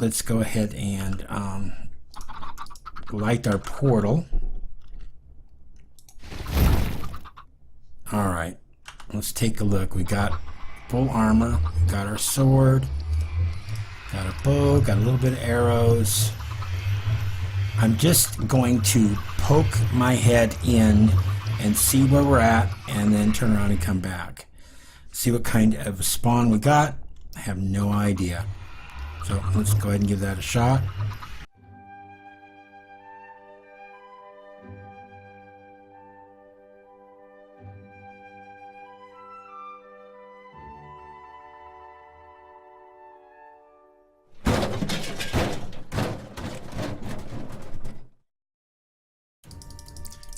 let's go ahead and light our portal. Alright, let's take a look. We got full armor, we got our sword, got a bow, got a little bit of arrows. I'm just going to poke my head in and see where we're at, and then turn around and come back. See what kind of spawn we got. I have no idea. So let's go ahead and give that a shot.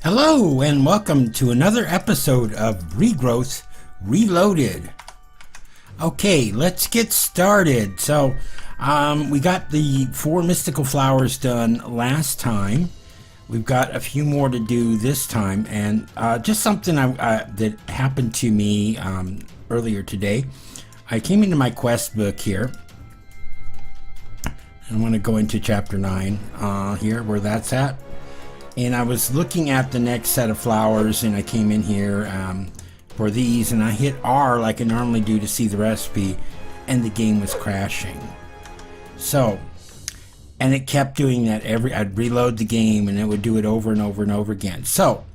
Hello and welcome to another episode of Regrowth Reloaded. Okay, let's get started. So we got the 4 mystical flowers done last time. We've got a few more to do this time, and just something that happened to me earlier today. I came into my quest book here. I want to go into chapter 9 here, where that's at. And I was looking at the next set of flowers, and I came in here for these, and I hit R like I normally do to see the recipe, and the game was crashing. So, and it kept doing that. I'd reload the game, and it would do it over and over and over again. So,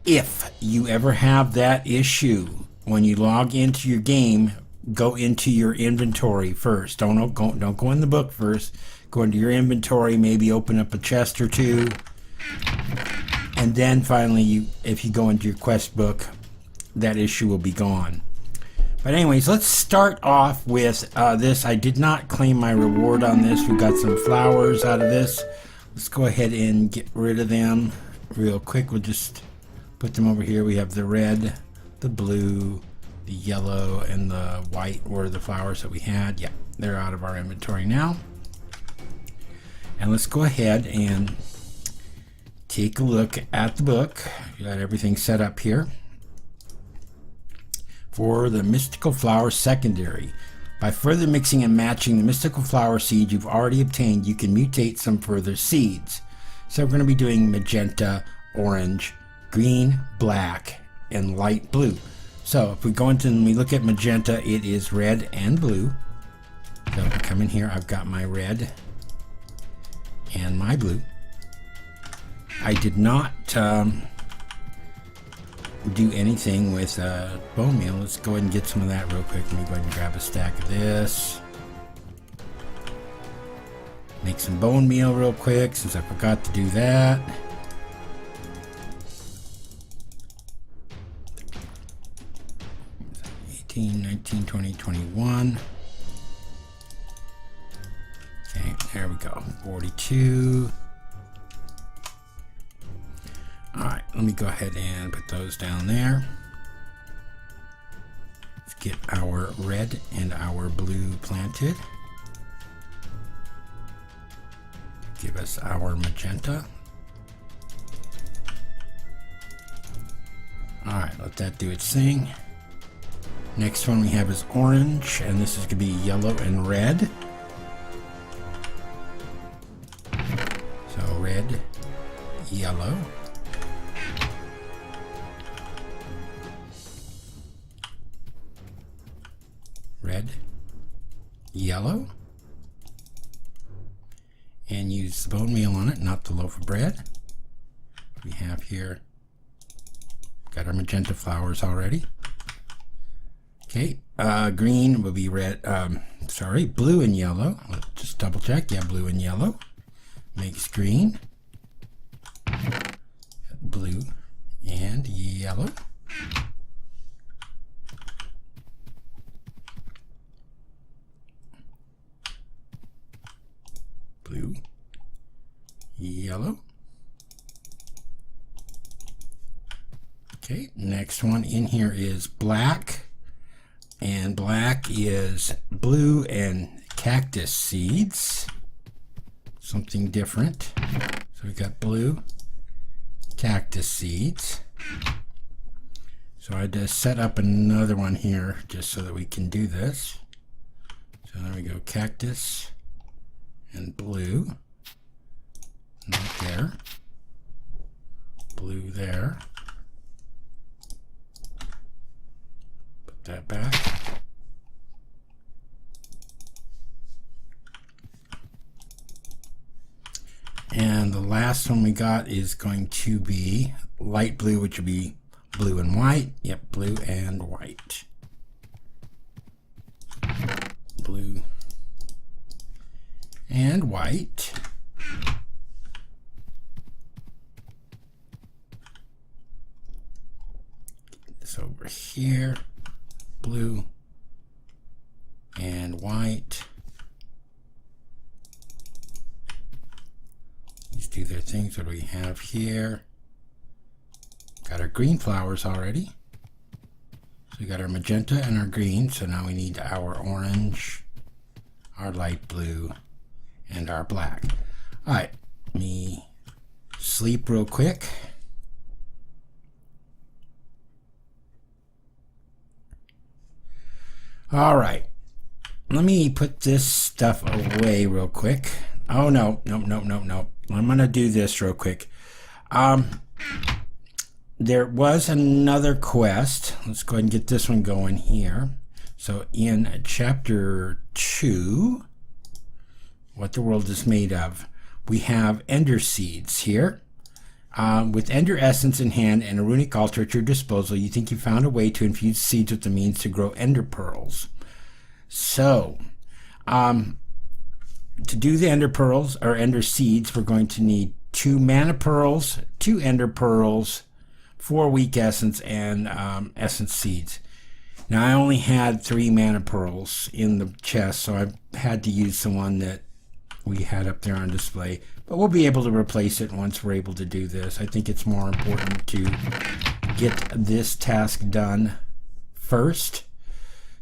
if you ever have that issue, when you log into your game, go into your inventory first. Don't go in the book first. Go into your inventory, maybe open up a chest or two. And then finally, if you go into your quest book, that issue will be gone. But anyways, let's start off with this. I did not claim my reward on this. We got some flowers out of this. Let's go ahead and get rid of them real quick. We'll just put them over here. We have the red, the blue, the yellow, and the white were the flowers that we had. Yeah, they're out of our inventory now. And let's go ahead and take a look at the book. You got everything set up here. For the mystical flower secondary, by further mixing and matching the mystical flower seeds you've already obtained, you can mutate some further seeds. So we're going to be doing magenta, orange, green, black, and light blue. So if we go into and we look at magenta, it is red and blue. So if we come in here, I've got my red and my blue. I did not do anything with bone meal. Let's go ahead and get some of that real quick. Let me go ahead and grab a stack of this. Make some bone meal real quick since I forgot to do that. $18, $19, $20, $21. Okay, there we go. 42. Alright, let me go ahead and put those down there. Let's get our red and our blue planted. Give us our magenta. Alright, let that do its thing. Next one we have is orange, and this is going to be yellow and red. So red, yellow. Red, yellow, and use the bone meal on it, not the loaf of bread. We have here, got our magenta flowers already. Okay, green will be red, blue and yellow. Let's just double check. Yeah, blue and yellow makes green, blue and yellow. Blue, yellow. Okay, next one in here is black, and black is blue and cactus seeds. Something different. So we got blue cactus seeds. So I just set up another one here just so that we can do this. So there we go, cactus. and blue. Right there. Blue there. Put that back. And the last one we got is going to be light blue, which would be blue and white. Yep, blue and white. Blue and white. Get this over here. Blue and white. These do their things. What do we have here? Got our green flowers already. So we got our magenta and our green. So now we need our orange, our light blue, and our black. All right, let me sleep real quick. All right, let me put this stuff away real quick. Oh, no. I'm going to do this real quick. There was another quest. Let's go ahead and get this one going here. So in chapter 2, what the world is made of, we have ender seeds here. With ender essence in hand and a runic altar at your disposal, you think you found a way to infuse seeds with the means to grow ender pearls. So, to do the ender pearls or ender seeds, we're going to need 2 mana pearls, 2 ender pearls, 4 weak essence, and essence seeds. Now I only had 3 mana pearls in the chest, so I had to use the one that we had up there on display. But we'll be able to replace it once we're able to do this. I think it's more important to get this task done first.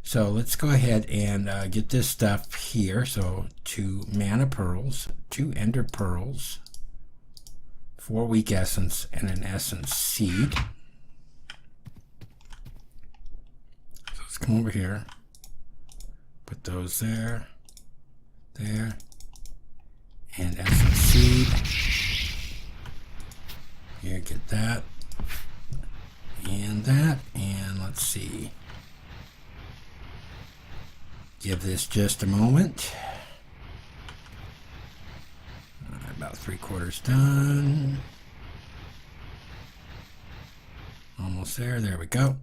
So let's go ahead and get this stuff here. So 2 mana pearls, 2 ender pearls, 4 weak essence, and an essence seed. So let's come over here, put those there, there, and essence seed. Here, get that, and let's see. Give this just a moment. About 3/4 done. Almost there. There we go.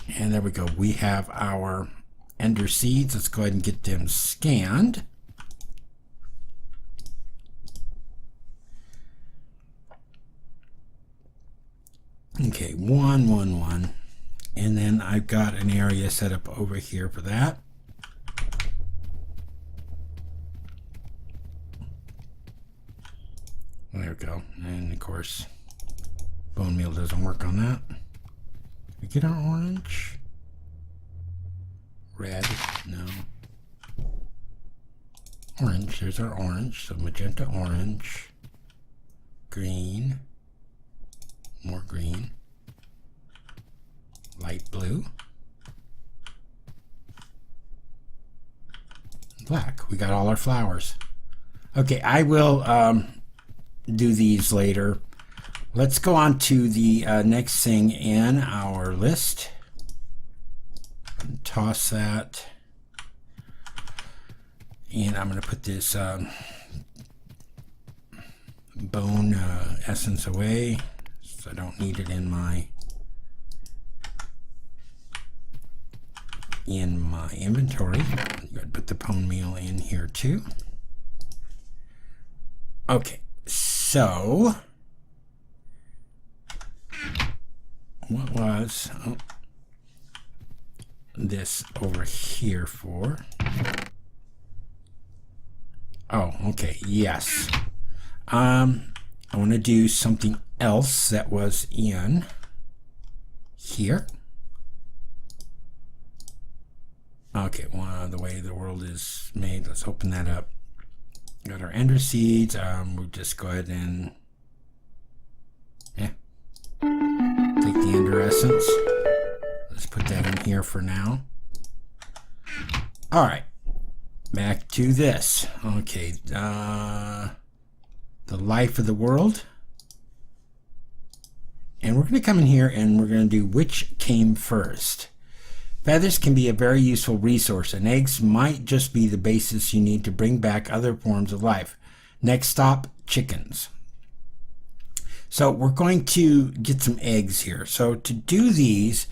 And there we go. We have our ender seeds. Let's go ahead and get them scanned. Okay, 1, 1, 1. And then I've got an area set up over here for that. There we go. And of course, bone meal doesn't work on that. We get our orange. Red, no. Orange, there's our orange. So magenta, orange, green, more green. Light blue, black. We got all our flowers. Okay, I will do these later. Let's go on to the next thing in our list. Toss that, and I'm going to put this bone essence away, so I don't need it in my inventory. I'm going to put the bone meal in here too. Okay, so what was this over here for? Oh, okay, yes. I want to do something else that was in here. Okay, well, the way the world is made, let's open that up. Got our ender seeds. We'll just go ahead and take the ender essence. Let's put that in here for now. All right, back to this. Okay, the life of the world. And we're going to come in here and we're going to do which came first. Feathers can be a very useful resource, and eggs might just be the basis you need to bring back other forms of life. Next stop, chickens. So we're going to get some eggs here. So to do these,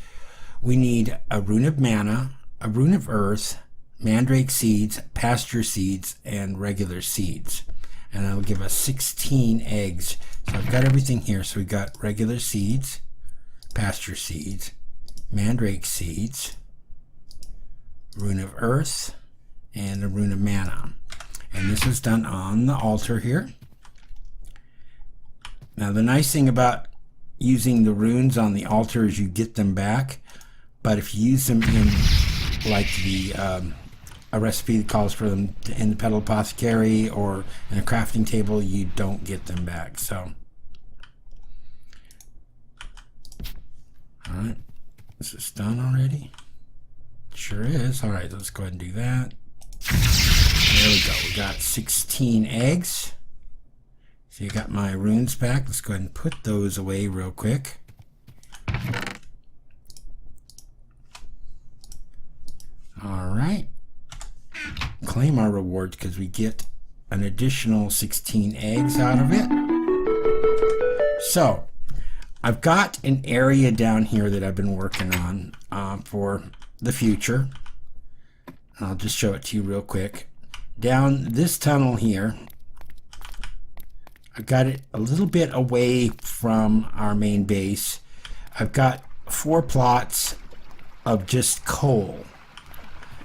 we need a rune of mana, a rune of earth, mandrake seeds, pasture seeds, and regular seeds. And that'll give us 16 eggs. So I've got everything here. So we've got regular seeds, pasture seeds, mandrake seeds, rune of earth, and a rune of mana. And this is done on the altar here. Now the nice thing about using the runes on the altar is you get them back, but if you use them in like the a recipe that calls for them in the Petal Apothecary or in a crafting table, you don't get them back. So alright, this is done already. Sure is. Alright, let's go ahead and do that. There we go. We got 16 eggs. So you got my runes back. Let's go ahead and put those away real quick. Alright. Claim our rewards because we get an additional 16 eggs out of it. So I've got an area down here that I've been working on for the future. I'll just show it to you real quick. Down this tunnel here, I've got it a little bit away from our main base. I've got 4 plots of just coal.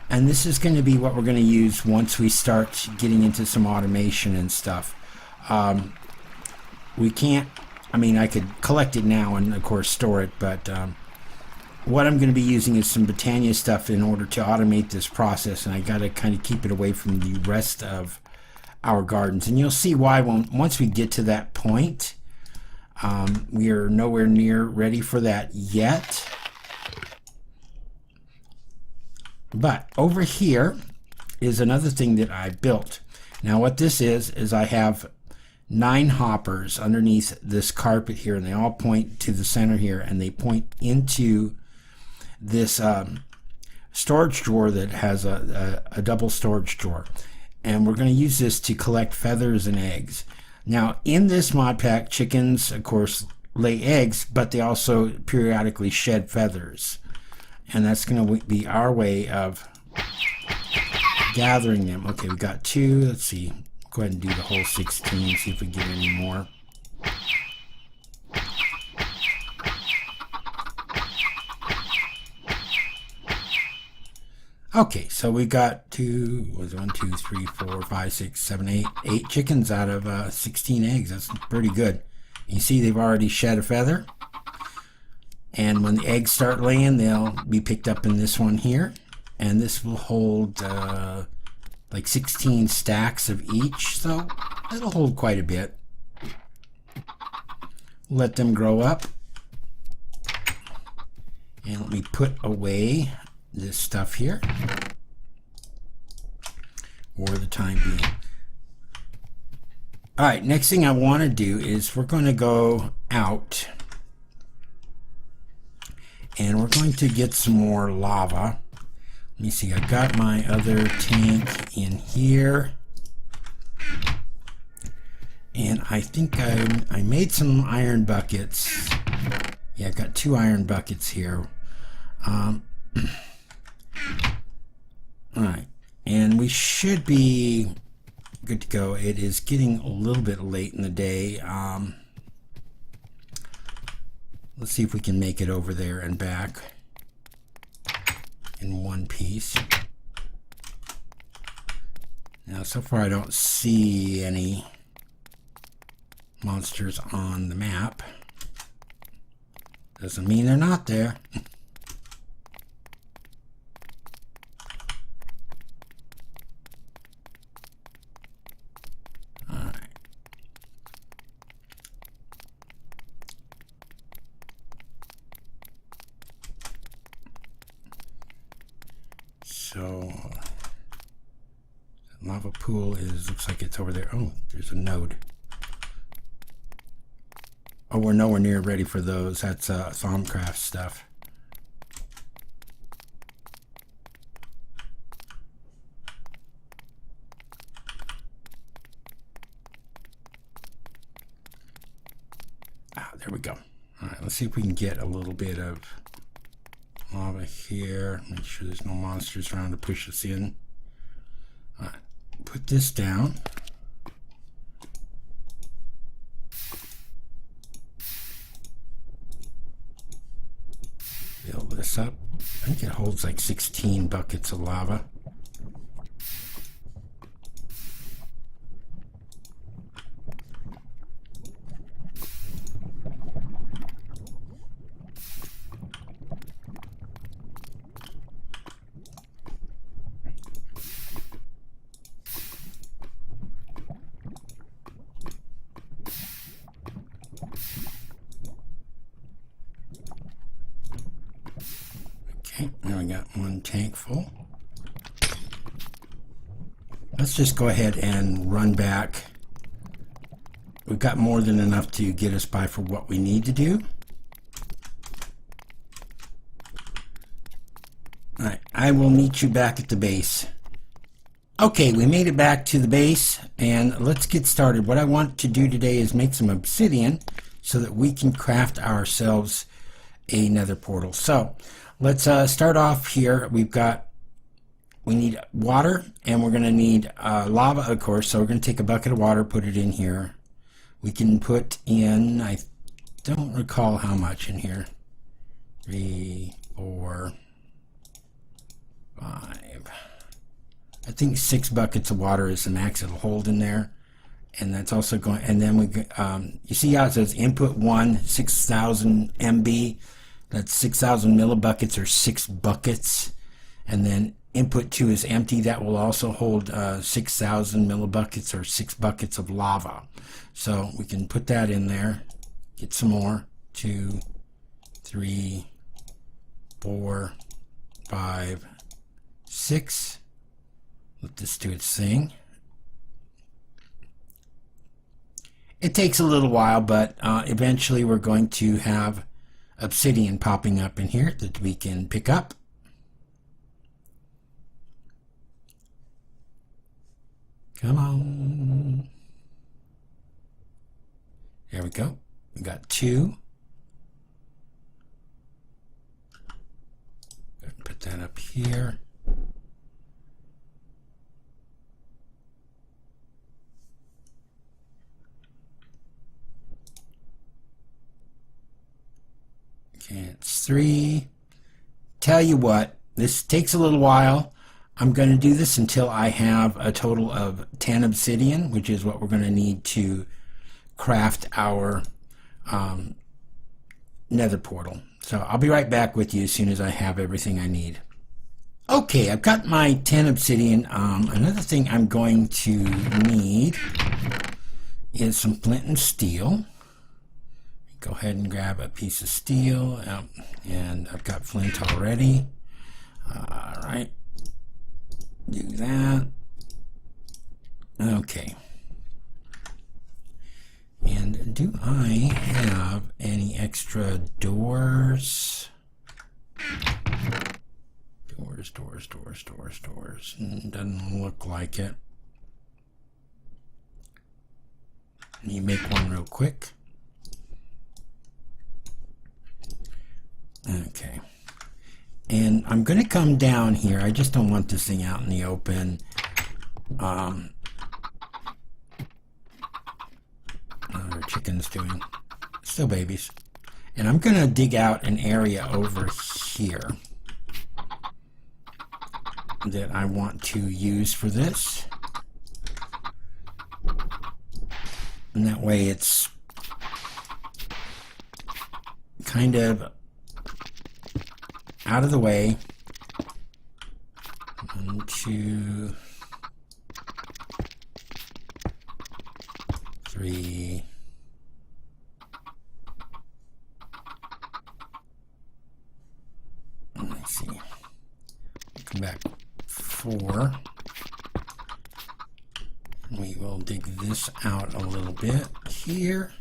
And this is going to be what we're going to use once we start getting into some automation and stuff. We can't, I mean, I could collect it now and of course store it, but what I'm going to be using is some Britannia stuff in order to automate this process, and I got to kind of keep it away from the rest of our gardens. And you'll see why once we get to that point. We are nowhere near ready for that yet. But over here is another thing that I built. Now what this is I have 9 hoppers underneath this carpet here, and they all point to the center here, and they point into this storage drawer that has a double storage drawer. And we're going to use this to collect feathers and eggs. Now in this mod pack, chickens of course lay eggs, but they also periodically shed feathers. And that's going to be our way of gathering them. Okay, we got 2. Let's see. Go ahead and do the whole 16, see if we get any more. Okay, so we got 2, was 1, 2, 3, 4, 5, 6, 7, 8 chickens out of 16 eggs. That's pretty good. You see they've already shed a feather. And when the eggs start laying, they'll be picked up in this one here. And this will hold like 16 stacks of each. So it'll hold quite a bit. Let them grow up. And let me put away this stuff here for the time being. Alright, next thing I want to do is we're going to go out and we're going to get some more lava. Let me see, I got my other tank in here, and I think I made some iron buckets. Yeah, I've got 2 iron buckets here. Alright, and we should be good to go. It is getting a little bit late in the day. Let's see if we can make it over there and back in one piece. Now, so far I don't see any monsters on the map. Doesn't mean they're not there. So Lava pool looks like it's over there. Oh, there's a node. Oh, we're nowhere near ready for those. That's ThePhoenixLodge stuff. Ah, there we go. All right, let's see if we can get a little bit of lava here. Make sure there's no monsters around to push us in. All right, put this down. Fill this up. I think it holds like 16 buckets of lava. Now we got one tank full. Let's just go ahead and run back. We've got more than enough to get us by for what we need to do. Alright, I will meet you back at the base. Okay, we made it back to the base, and let's get started. What I want to do today is make some obsidian so that we can craft ourselves a nether portal. So let's start off here. We need water, and we're going to need lava, of course. So we're going to take a bucket of water, put it in here. We can put in, I don't recall how much in here. 3, 4, 5. I think 6 buckets of water is the max it'll hold in there. And that's also going, and then you see how it says input 1, 6,000 MB. That's 6,000 millibuckets or 6 buckets. And then input 2 is empty. That will also hold 6,000 millibuckets or 6 buckets of lava. So we can put that in there. Get some more. 2, 3, 4, 5, 6. Let this do its thing. It takes a little while, but eventually we're going to have obsidian popping up in here that we can pick up. Come on. There we go. We got 2. Put that up here. Okay, it's 3. Tell you what, this takes a little while. I'm going to do this until I have a total of 10 obsidian, which is what we're going to need to craft our nether portal. So I'll be right back with you as soon as I have everything I need. Okay, I've got my 10 obsidian. Another thing I'm going to need is some flint and steel. Go ahead and grab a piece of steel, and I've got flint already. Alright, do that. Okay. And do I have any extra doors? Doors. Doesn't look like it. Let me make one real quick. Okay. And I'm going to come down here. I just don't want this thing out in the open. Our chicken's doing still babies. And I'm going to dig out an area over here that I want to use for this. And that way it's kind of out of the way. 1, 2, 3. Let's see. Come back. 4. We will dig this out a little bit here.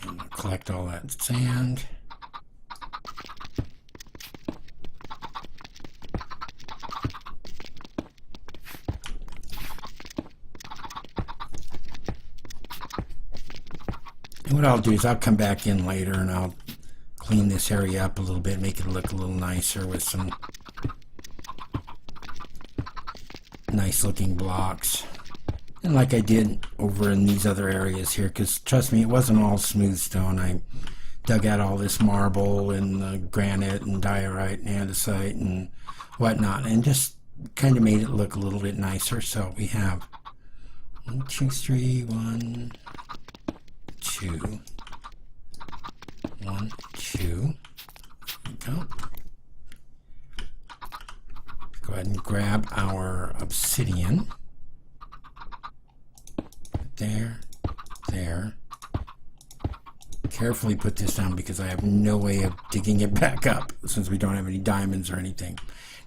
And we'll collect all that sand. And what I'll do is I'll come back in later and I'll clean this area up a little bit, make it look a little nicer with some nice looking blocks. And like I did over in these other areas here, because trust me, it wasn't all smooth stone. I dug out all this marble and the granite and diorite and andesite and whatnot, and just kind of made it look a little bit nicer. So we have 1, 2, 3, 1, 2, 1, 2. There we go. Go ahead and grab our obsidian. There, there. Carefully put this down because I have no way of digging it back up since we don't have any diamonds or anything.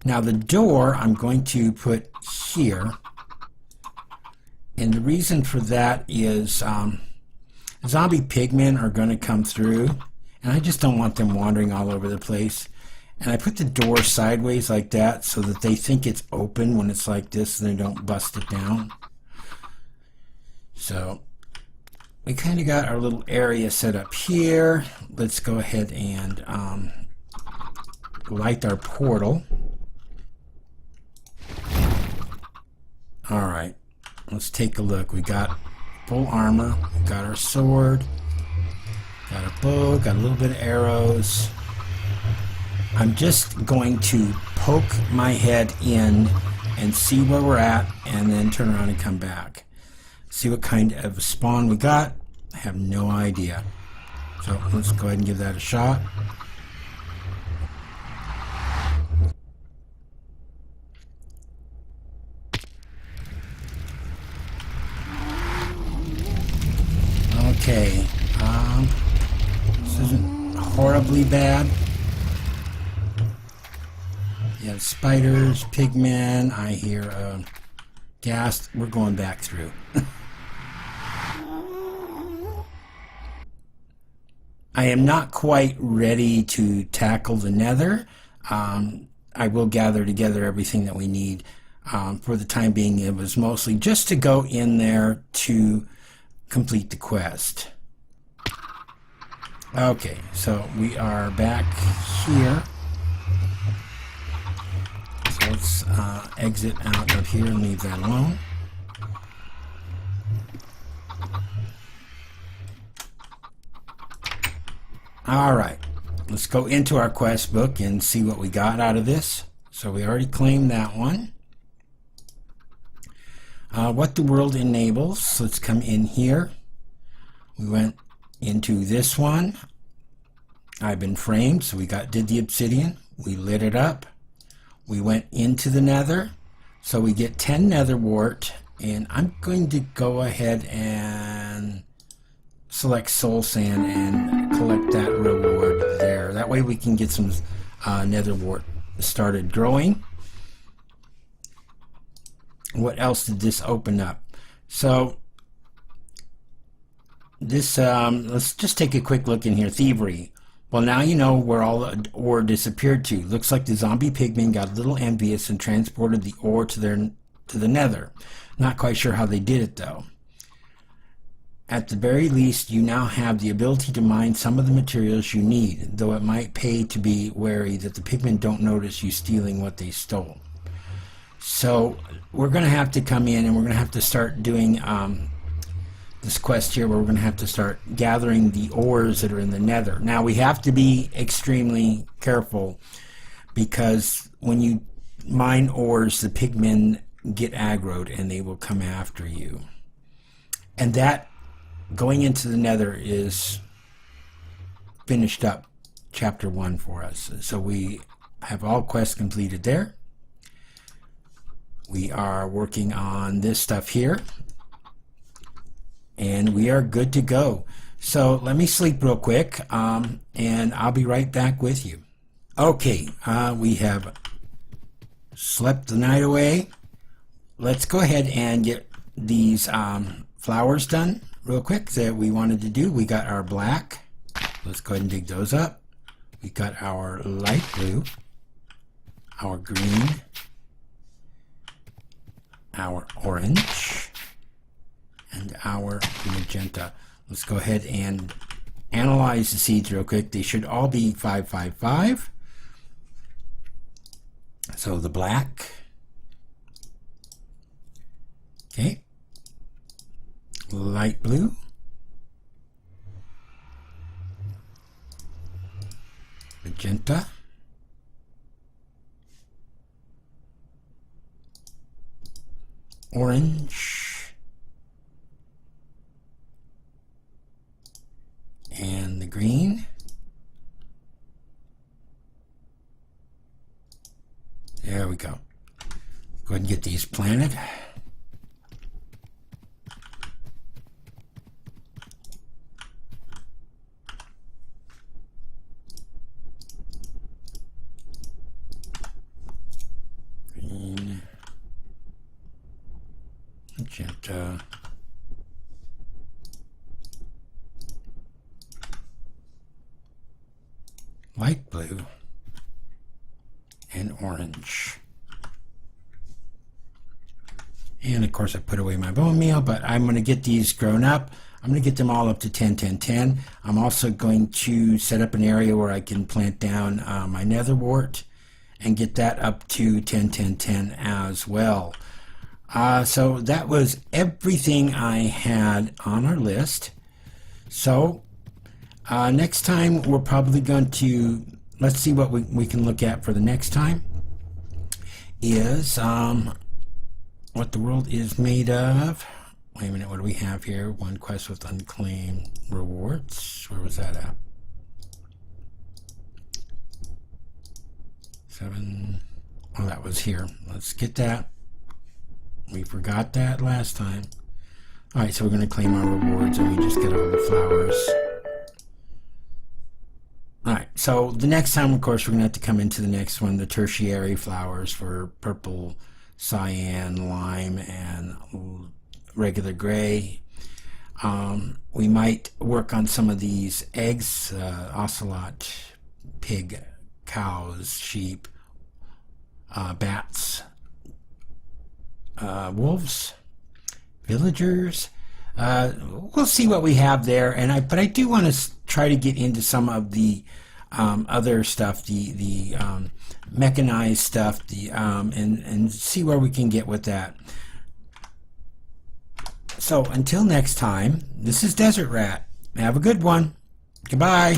Now the door I'm going to put here, and the reason for that is zombie pigmen are going to come through, and I just don't want them wandering all over the place. And I put the door sideways like that so that they think it's open when it's like this and they don't bust it down. So we kind of got our little area set up here. Let's go ahead and light our portal. Alright, let's take a look. We got full armor, we got our sword, got a bow, got a little bit of arrows. I'm just going to poke my head in and see where we're at and then turn around and come back. See what kind of spawn we got. I have no idea. So let's go ahead and give that a shot. Okay, this isn't horribly bad. You have spiders, pigmen, I hear gas. We're going back through. I am not quite ready to tackle the Nether. I will gather together everything that we need. For the time being, it was mostly just to go in there to complete the quest. Okay, so we are back here. So let's exit out of here and leave that alone. Alright, let's go into our quest book and see what we got out of this. So we already claimed that one. What the world enables, let's come in here. We went into this one. I've been framed, so we did the obsidian. We lit it up. We went into the Nether, so we get 10 nether wart, and I'm going to go ahead and select soul sand and collect that reward there. That way we can get some nether wart started growing. What else did this open up? So this let's just take a quick look in here. Thievery. Well, now you know where all the ore disappeared to. Looks like the zombie pigmen got a little envious and transported the ore to the Nether. Not quite sure how they did it though. At the very least, you now have the ability to mine some of the materials you need, though it might pay to be wary that the pigmen don't notice you stealing what they stole. So we're going to have to come in and we're going to have to start doing this quest here where we're going to have to start gathering the ores that are in the Nether. Now we have to be extremely careful because when you mine ores, the pigmen get aggroed and they will come after you. And that going into the Nether is finished up chapter 1 for us. So we have all quests completed there. We are working on this stuff here and we are good to go. So let me sleep real quick, and I'll be right back with you. Okay, we have slept the night away. Let's go ahead and get these flowers done real quick that we wanted to do. We got our black. Let's go ahead and dig those up. We got our light blue, our green, our orange, and our magenta. Let's go ahead and analyze the seeds real quick. They should all be 555. So the black, okay, light blue, magenta, orange, and the green. There we go. Go ahead and get these planted. Green, magenta, light blue, and orange. And of course I put away my bone meal, but I'm going to get these grown up. I'm going to get them all up to 10, 10, 10. I'm also going to set up an area where I can plant down my nether wart and get that up to 10, 10, 10 as well. So that was everything I had on our list. So next time we're probably going to, let's see what we can look at for the next time, is what the world is made of. Wait a minute, what do we have here? One quest with unclaimed rewards. Where was that at? 7. Oh, that was here. Let's get that. We forgot that last time. Alright, so we're going to claim our rewards and we just get all the flowers. Alright, so the next time, of course, we're going to have to come into the next one, the tertiary flowers for purple, cyan, lime, and regular gray. We might work on some of these eggs, ocelot, pig, cows, sheep, bats, wolves, villagers. We'll see what we have there, but I do want to try to get into some of the other stuff, the mechanized stuff, and see where we can get with that. So until next time, this is Desert Rat. Have a good one. Goodbye.